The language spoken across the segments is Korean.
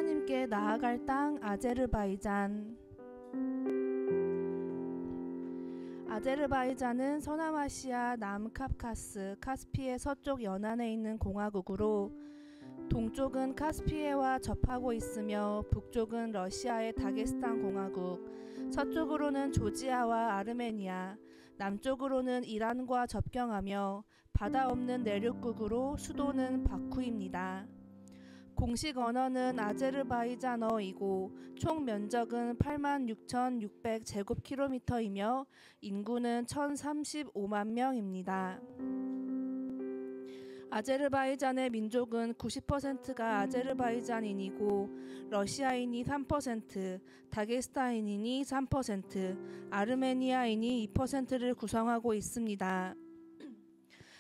하나님께 나아갈 땅 아제르바이잔. 아제르바이잔은 서남아시아 남카프카스, 카스피해 서쪽 연안에 있는 공화국으로 동쪽은 카스피해와 접하고 있으며 북쪽은 러시아의 다게스탄 공화국, 서쪽으로는 조지아와 아르메니아, 남쪽으로는 이란과 접경하며 바다 없는 내륙국으로 수도는 바쿠입니다. 공식 언어는 아제르바이잔어이고 총 면적은 86,600제곱킬로미터이며 인구는 1,035만 명입니다. 아제르바이잔의 민족은 90%가 아제르바이잔인이고 러시아인이 3%, 다게스탄인이 3%, 아르메니아인이 2%를 구성하고 있습니다.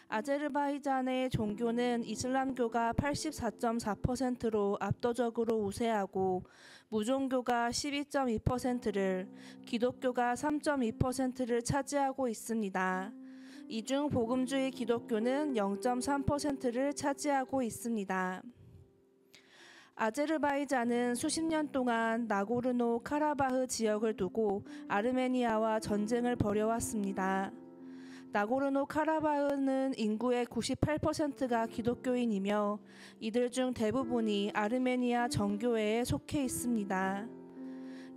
아제르바이잔의 종교는 이슬람교가 84.4%로 압도적으로 우세하고 무종교가 12.2%를, 기독교가 3.2%를 차지하고 있습니다. 이 중 복음주의 기독교는 0.3%를 차지하고 있습니다. 아제르바이잔은 수십 년 동안 나고르노 카라바흐 지역을 두고 아르메니아와 전쟁을 벌여왔습니다. 나고르노 카라바흐는 인구의 98%가 기독교인이며 이들 중 대부분이 아르메니아 정교회에 속해 있습니다.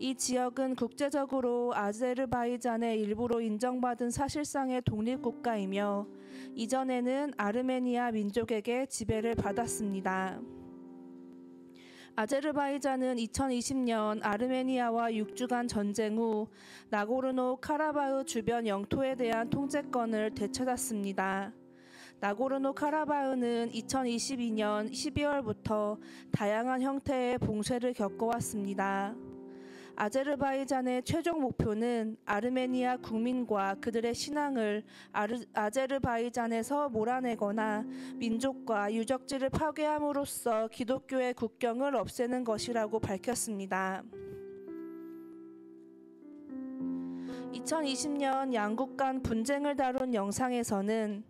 이 지역은 국제적으로 아제르바이잔의 일부로 인정받은 사실상의 독립국가이며 이전에는 아르메니아 민족에게 지배를 받았습니다. 아제르바이잔은 2020년 아르메니아와 6주간 전쟁 후 나고르노 카라바흐 주변 영토에 대한 통제권을 되찾았습니다. 나고르노 카라바흐는 2022년 12월부터 다양한 형태의 봉쇄를 겪어왔습니다. 아제르바이잔의 최종 목표는 아르메니아 국민과 그들의 신앙을 아제르바이잔에서 몰아내거나 민족과 유적지를 파괴함으로써 기독교의 국경을 없애는 것이라고 밝혔습니다. 2020년 양국 간 분쟁을 다룬 영상에서는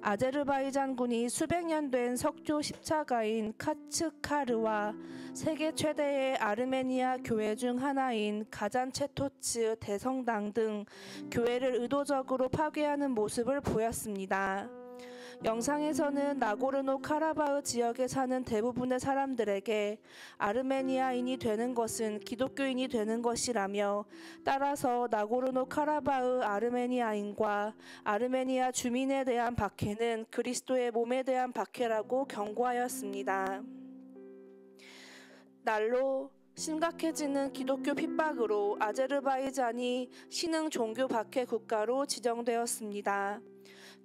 아제르바이잔군이 수백 년 된 석조 십자가인 카츠카르와 세계 최대의 아르메니아 교회 중 하나인 가잔체토츠 대성당 등 교회를 의도적으로 파괴하는 모습을 보였습니다. 영상에서는 나고르노 카라바흐 지역에 사는 대부분의 사람들에게 아르메니아인이 되는 것은 기독교인이 되는 것이라며 따라서 나고르노 카라바흐 아르메니아인과 아르메니아 주민에 대한 박해는 그리스도의 몸에 대한 박해라고 경고하였습니다. 날로 심각해지는 기독교 핍박으로 아제르바이잔이 신흥 종교 박해 국가로 지정되었습니다.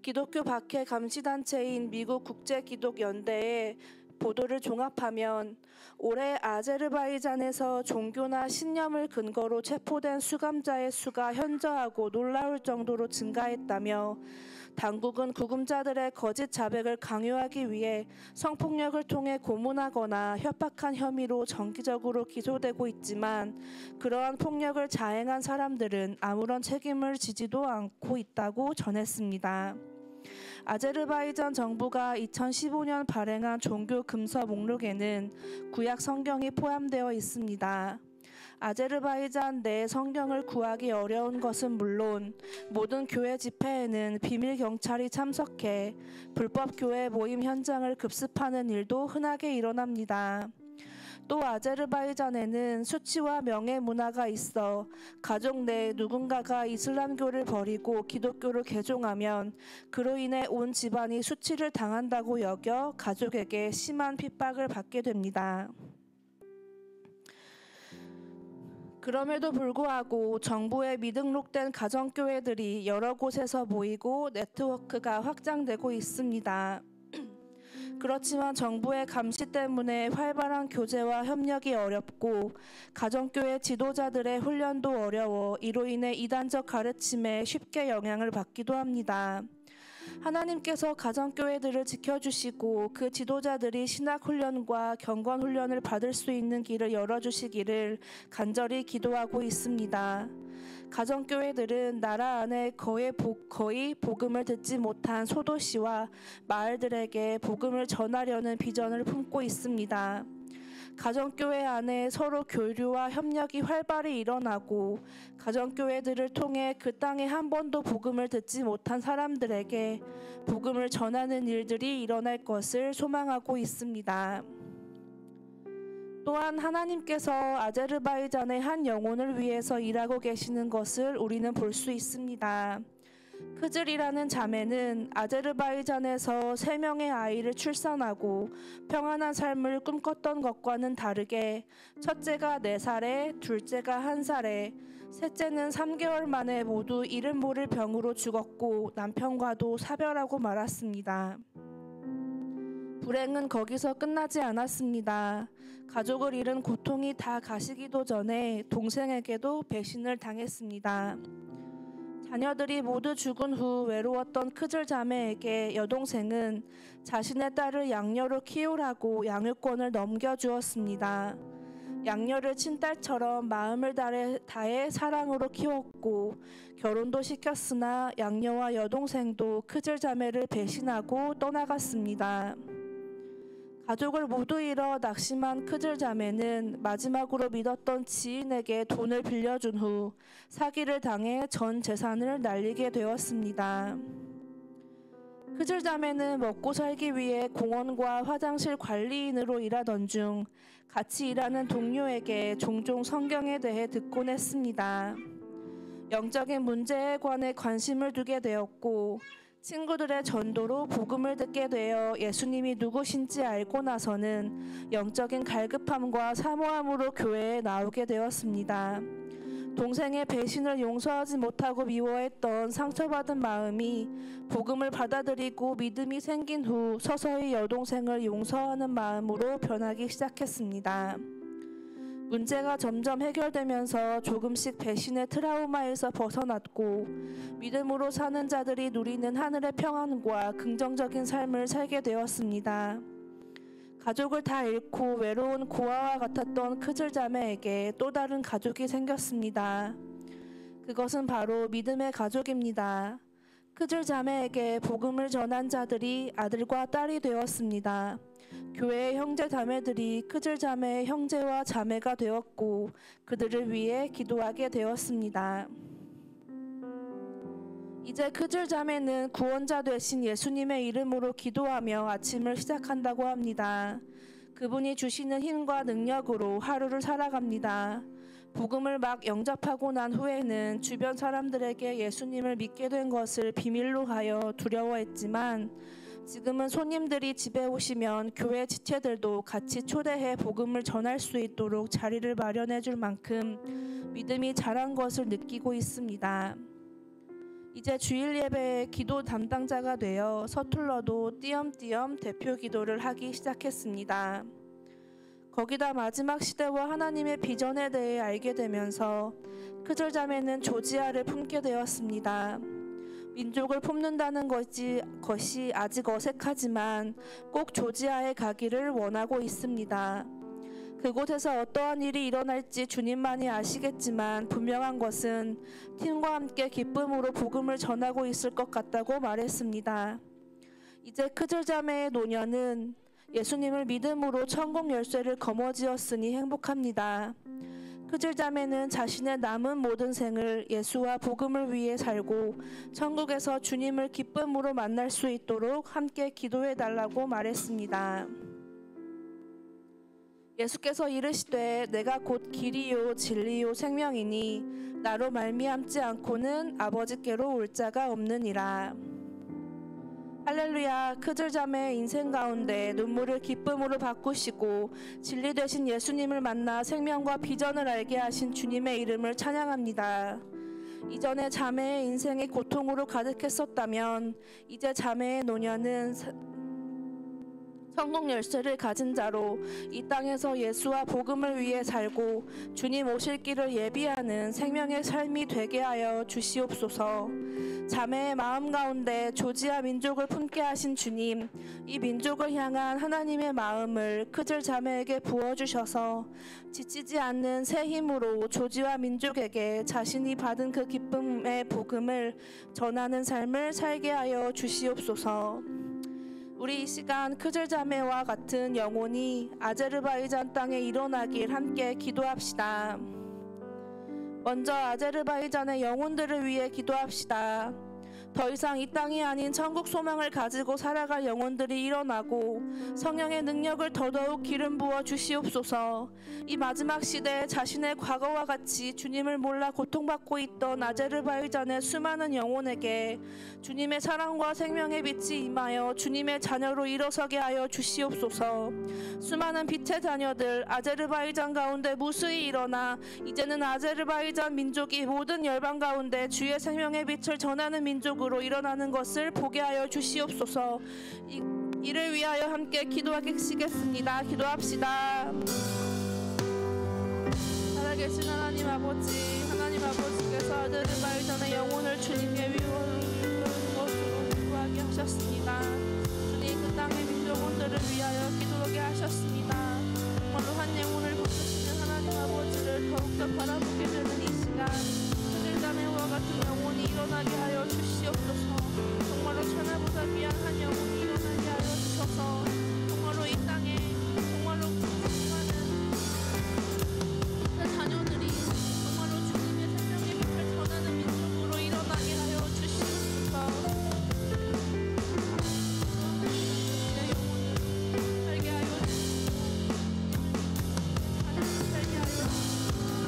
기독교 박해 감시단체인 미국 국제기독연대의 보도를 종합하면 올해 아제르바이잔에서 종교나 신념을 근거로 체포된 수감자의 수가 현저하고 놀라울 정도로 증가했다며 당국은 구금자들의 거짓 자백을 강요하기 위해 성폭력을 통해 고문하거나 협박한 혐의로 정기적으로 기소되고 있지만 그러한 폭력을 자행한 사람들은 아무런 책임을 지지도 않고 있다고 전했습니다. 아제르바이잔 정부가 2015년 발행한 종교 금서 목록에는 구약 성경이 포함되어 있습니다. 아제르바이잔 내 성경을 구하기 어려운 것은 물론 모든 교회 집회에는 비밀 경찰이 참석해 불법 교회 모임 현장을 급습하는 일도 흔하게 일어납니다. 또 아제르바이잔에는 수치와 명예 문화가 있어 가족 내 누군가가 이슬람교를 버리고 기독교를 개종하면 그로 인해 온 집안이 수치를 당한다고 여겨 가족에게 심한 핍박을 받게 됩니다. 그럼에도 불구하고 정부에 미등록된 가정교회들이 여러 곳에서 모이고 네트워크가 확장되고 있습니다. 그렇지만 정부의 감시 때문에 활발한 교제와 협력이 어렵고 가정교회 지도자들의 훈련도 어려워 이로 인해 이단적 가르침에 쉽게 영향을 받기도 합니다. 하나님께서 가정교회들을 지켜주시고 그 지도자들이 신학훈련과 경건훈련을 받을 수 있는 길을 열어주시기를 간절히 기도하고 있습니다. 가정교회들은 나라 안에 거의 복음을 듣지 못한 소도시와 마을들에게 복음을 전하려는 비전을 품고 있습니다. 가정교회 안에 서로 교류와 협력이 활발히 일어나고 가정교회들을 통해 그 땅에 한 번도 복음을 듣지 못한 사람들에게 복음을 전하는 일들이 일어날 것을 소망하고 있습니다. 또한 하나님께서 아제르바이잔의 한 영혼을 위해서 일하고 계시는 것을 우리는 볼 수 있습니다. 크즐이라는 자매는 아제르바이잔에서 3명의 아이를 출산하고 평안한 삶을 꿈꿨던 것과는 다르게 첫째가 4살에, 둘째가 1살에, 셋째는 3개월 만에 모두 이름 모를 병으로 죽었고 남편과도 사별하고 말았습니다. 불행은 거기서 끝나지 않았습니다. 가족을 잃은 고통이 다 가시기도 전에 동생에게도 배신을 당했습니다. 자녀들이 모두 죽은 후 외로웠던 크즐 자매에게 여동생은 자신의 딸을 양녀로 키우라고 양육권을 넘겨주었습니다. 양녀를 친딸처럼 마음을 다해 사랑으로 키웠고 결혼도 시켰으나 양녀와 여동생도 크즐 자매를 배신하고 떠나갔습니다. 가족을 모두 잃어 낙심한 크즐 자매는 마지막으로 믿었던 지인에게 돈을 빌려준 후 사기를 당해 전 재산을 날리게 되었습니다. 크즐 자매는 먹고 살기 위해 공원과 화장실 관리인으로 일하던 중 같이 일하는 동료에게 종종 성경에 대해 듣곤 했습니다. 영적인 문제에 관해 관심을 두게 되었고 친구들의 전도로 복음을 듣게 되어 예수님이 누구신지 알고 나서는 영적인 갈급함과 사모함으로 교회에 나오게 되었습니다. 동생의 배신을 용서하지 못하고 미워했던 상처받은 마음이 복음을 받아들이고 믿음이 생긴 후 서서히 여동생을 용서하는 마음으로 변하기 시작했습니다. 문제가 점점 해결되면서 조금씩 배신의 트라우마에서 벗어났고 믿음으로 사는 자들이 누리는 하늘의 평안과 긍정적인 삶을 살게 되었습니다. 가족을 다 잃고 외로운 고아와 같았던 크즐 자매에게 또 다른 가족이 생겼습니다. 그것은 바로 믿음의 가족입니다. 크즐 자매에게 복음을 전한 자들이 아들과 딸이 되었습니다. 교회의 형제 자매들이 크즐 자매의 형제와 자매가 되었고 그들을 위해 기도하게 되었습니다. 이제 크즐 자매는 구원자 되신 예수님의 이름으로 기도하며 아침을 시작한다고 합니다. 그분이 주시는 힘과 능력으로 하루를 살아갑니다. 복음을 막 영접하고 난 후에는 주변 사람들에게 예수님을 믿게 된 것을 비밀로 하여 두려워했지만 지금은 손님들이 집에 오시면 교회 지체들도 같이 초대해 복음을 전할 수 있도록 자리를 마련해 줄 만큼 믿음이 자란 것을 느끼고 있습니다. 이제 주일 예배의 기도 담당자가 되어 서툴러도 띄엄띄엄 대표 기도를 하기 시작했습니다. 거기다 마지막 시대와 하나님의 비전에 대해 알게 되면서 크즐 자매는 조지아를 품게 되었습니다. 민족을 품는다는 것이 아직 어색하지만 꼭 조지아에 가기를 원하고 있습니다. 그곳에서 어떠한 일이 일어날지 주님만이 아시겠지만 분명한 것은 팀과 함께 기쁨으로 복음을 전하고 있을 것 같다고 말했습니다. 이제 크즐 자매의 노년은 예수님을 믿음으로 천국 열쇠를 거머쥐었으니 행복합니다. 크즐 자매는 자신의 남은 모든 생을 예수와 복음을 위해 살고 천국에서 주님을 기쁨으로 만날 수 있도록 함께 기도해달라고 말했습니다. 예수께서 이르시되 내가 곧 길이요 진리요 생명이니 나로 말미암지 않고는 아버지께로 올 자가 없느니라. 할렐루야. 크즐 자매의 인생 가운데 눈물을 기쁨으로 바꾸시고 진리 되신 예수님을 만나 생명과 비전을 알게 하신 주님의 이름을 찬양합니다. 이전에 자매의 인생이 고통으로 가득했었다면 이제 자매의 노년은 성공 열쇠를 가진 자로 이 땅에서 예수와 복음을 위해 살고 주님 오실 길을 예비하는 생명의 삶이 되게 하여 주시옵소서. 자매의 마음 가운데 조지아 민족을 품게 하신 주님, 이 민족을 향한 하나님의 마음을 크즐 자매에게 부어주셔서 지치지 않는 새 힘으로 조지아 민족에게 자신이 받은 그 기쁨의 복음을 전하는 삶을 살게 하여 주시옵소서. 우리 이 시간 크즐 자매와 같은 영혼이 아제르바이잔 땅에 일어나길 함께 기도합시다. 먼저 아제르바이잔의 영혼들을 위해 기도합시다. 더 이상 이 땅이 아닌 천국 소망을 가지고 살아갈 영혼들이 일어나고 성령의 능력을 더더욱 기름 부어 주시옵소서. 이 마지막 시대에 자신의 과거와 같이 주님을 몰라 고통받고 있던 아제르바이잔의 수많은 영혼에게 주님의 사랑과 생명의 빛이 임하여 주님의 자녀로 일어서게 하여 주시옵소서. 수많은 빛의 자녀들 아제르바이잔 가운데 무수히 일어나 이제는 아제르바이잔 민족이 모든 열방 가운데 주의 생명의 빛을 전하는 민족으로 일어나는 것을 보게 하여 주시옵소서. 이를 위하여 함께 기도하시겠습니다. 기도합시다. 살아계신 하나님 아버지께서 아제르바이잔의 영혼을 주님의 위로하는 것으로 기도하게 하셨습니다. 주님 그 땅의 민족원들을 위하여 기도하게 하셨습니다. 정말로 한 영혼을 붙드시는 하나님 아버지를 더욱더 바라보게 되는 이 시간, 크즐 자매와 같은 영혼이 일어나게 하여 주시옵소서. 정말로 천하보다 귀한 한 영혼이 일어나게 하여 주셔서 정말로 이 땅에 정말로 수많은 자녀들이 정말로 주님의 생명의 빛을 전하는 민족으로 일어나게 하여 주시옵소서. 내 영혼을 살게 하여 주시옵소서. 살게 하여 주시옵소서.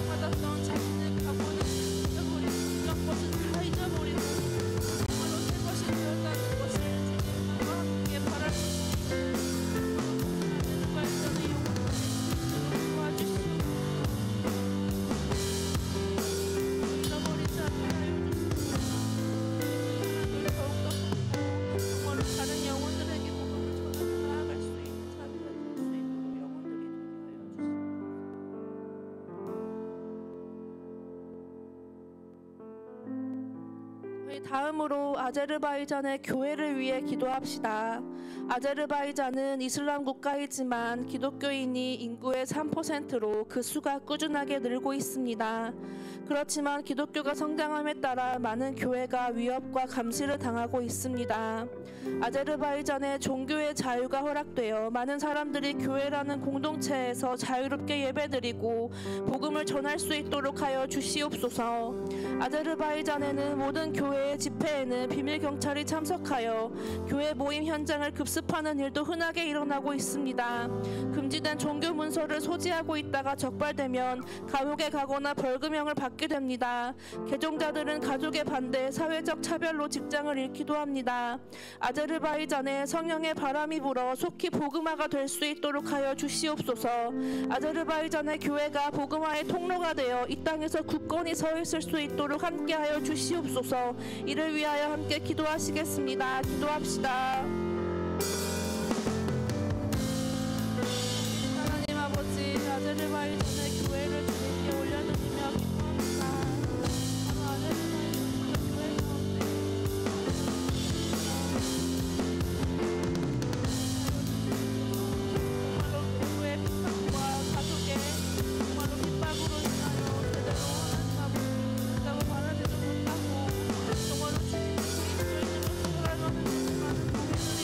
받았던 자신의 각오는 잊어버리고 이런 것은 다 잊어버리고 정말로 새 것이 되었다는 것을 주님과 함께 바랄 수 있는 아제르바이잔의 영혼을 도와주시옵소서. 잃어버리지 않게 하여 주시옵소서. 하나님을 더욱더 품고 정말로 다른 영혼들에게 복음을 전하고 나아갈 수 있는 자비가 될 수 있도록 영혼들이 되게 하여 주시옵소서. 저희 다음으로 아제르바이잔의 교회를 위해 기도합시다. 아제르바이잔은 이슬람 국가이지만 기독교인이 인구의 3%로 그 수가 꾸준하게 늘고 있습니다. 그렇지만 기독교가 성장함에 따라 많은 교회가 위협과 감시를 당하고 있습니다. 아제르바이잔의 종교의 자유가 허락되어 많은 사람들이 교회라는 공동체에서 자유롭게 예배드리고 복음을 전할 수 있도록 하여 주시옵소서. 아제르바이잔에는 모든 교회의 집회에는 비밀 경찰이 참석하여 교회 모임 현장을 급습하는 일도 흔하게 일어나고 있습니다. 금지된 종교 문서를 소지하고 있다가 적발되면 감옥에 가거나 벌금형을 받게 됩니다. 개종자들은 가족의 반대, 사회적 차별로 직장을 잃기도 합니다. 아제르바이잔에 성령의 바람이 불어 속히 복음화가 될 수 있도록 하여 주시옵소서. 아제르바이잔의 교회가 복음화의 통로가 되어 이 땅에서 굳건히 서 있을 수 있도록 함께하여 주시옵소서. 이를 위하여 함께 기도하시겠습니다. 기도합시다. 하나님 아버지, 아제르바이잔의 교회를 주님께 올려드리며 기도합니다. 바로 아제르바이잔의 교회 가운데 정말로 교회의 핍박과 가족의 정말로 핍박으로 인하여 제대로 하나님 아버지 된다고 말하지도 못하고 정말로 주님이 이끌지로 살아가는 많은 자매들이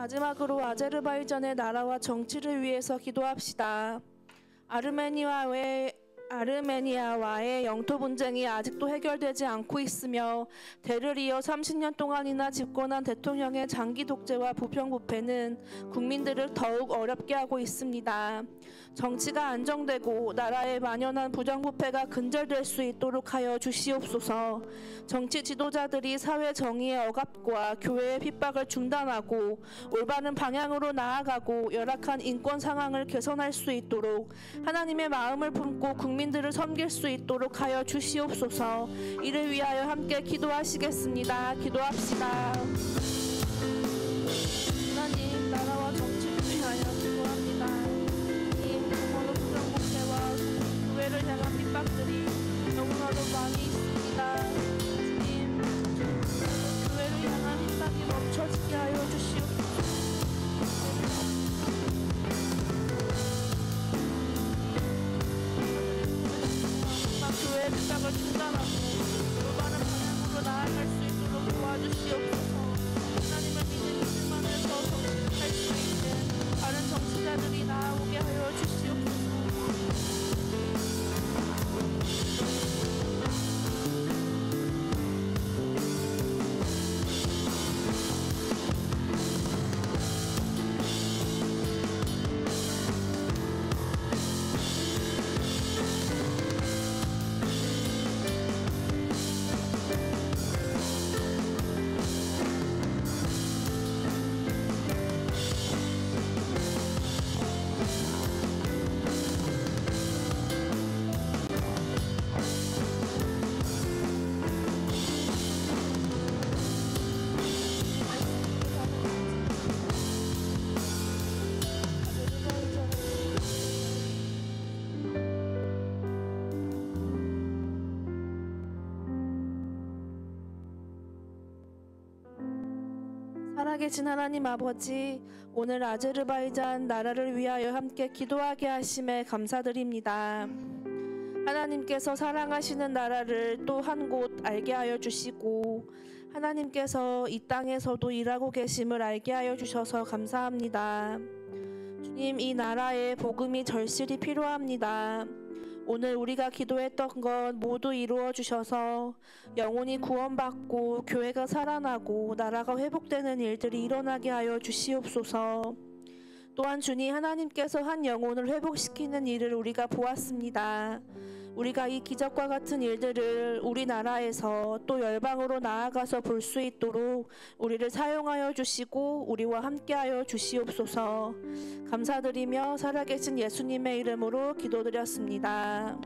마지막으로 아제르바이잔의 나라와 정치를 위해서 기도합시다. 아르메니아와의 영토 분쟁이 아직도 해결되지 않고 있으며 대를 이어 30년 동안이나 집권한 대통령의 장기 독재와 부평부패는 국민들을 더욱 어렵게 하고 있습니다. 정치가 안정되고 나라에 만연한 부정부패가 근절될 수 있도록 하여 주시옵소서. 정치 지도자들이 사회 정의의 억압과 교회의 핍박을 중단하고 올바른 방향으로 나아가고 열악한 인권 상황을 개선할 수 있도록 하나님의 마음을 품고 국민들을 섬길 수 있도록 하여 주시옵소서. 이를 위하여 함께 기도하시겠습니다. 기도합시다. 하나님, 나라와 정치를 위하여 기도합니다. 하나님, 정말로 부정부패와 교회를 향한 핍박들이 너무나도 많이 있습니다. 주님, 교회를 향한 핍박이 멈춰지게 하여 주시옵소서. 교회의 핍박을 중단하고 올바른 방향으로 나아갈 수 있도록 도와주시옵소서. 하나님을 믿는 힘만 해서 정치를 할 수 있는 다른 정치자들이 나아오게 하여 주시옵소서. 살아계신 하나님 아버지, 오늘 아제르바이잔 나라를 위하여 함께 기도하게 하심에 감사드립니다. 하나님께서 사랑하시는 나라를 또 한 곳 알게 하여 주시고 하나님께서 이 땅에서도 일하고 계심을 알게 하여 주셔서 감사합니다. 주님, 이 나라에 복음이 절실히 필요합니다. 오늘 우리가 기도했던 것 모두 이루어 주셔서 영혼이 구원받고 교회가 살아나고 나라가 회복되는 일들이 일어나게 하여 주시옵소서. 또한 주님, 하나님께서 한 영혼을 회복시키는 일을 우리가 보았습니다. 우리가 이 기적과 같은 일들을 우리나라에서 또 열방으로 나아가서 볼 수 있도록 우리를 사용하여 주시고 우리와 함께하여 주시옵소서. 감사드리며 살아계신 예수님의 이름으로 기도드렸습니다.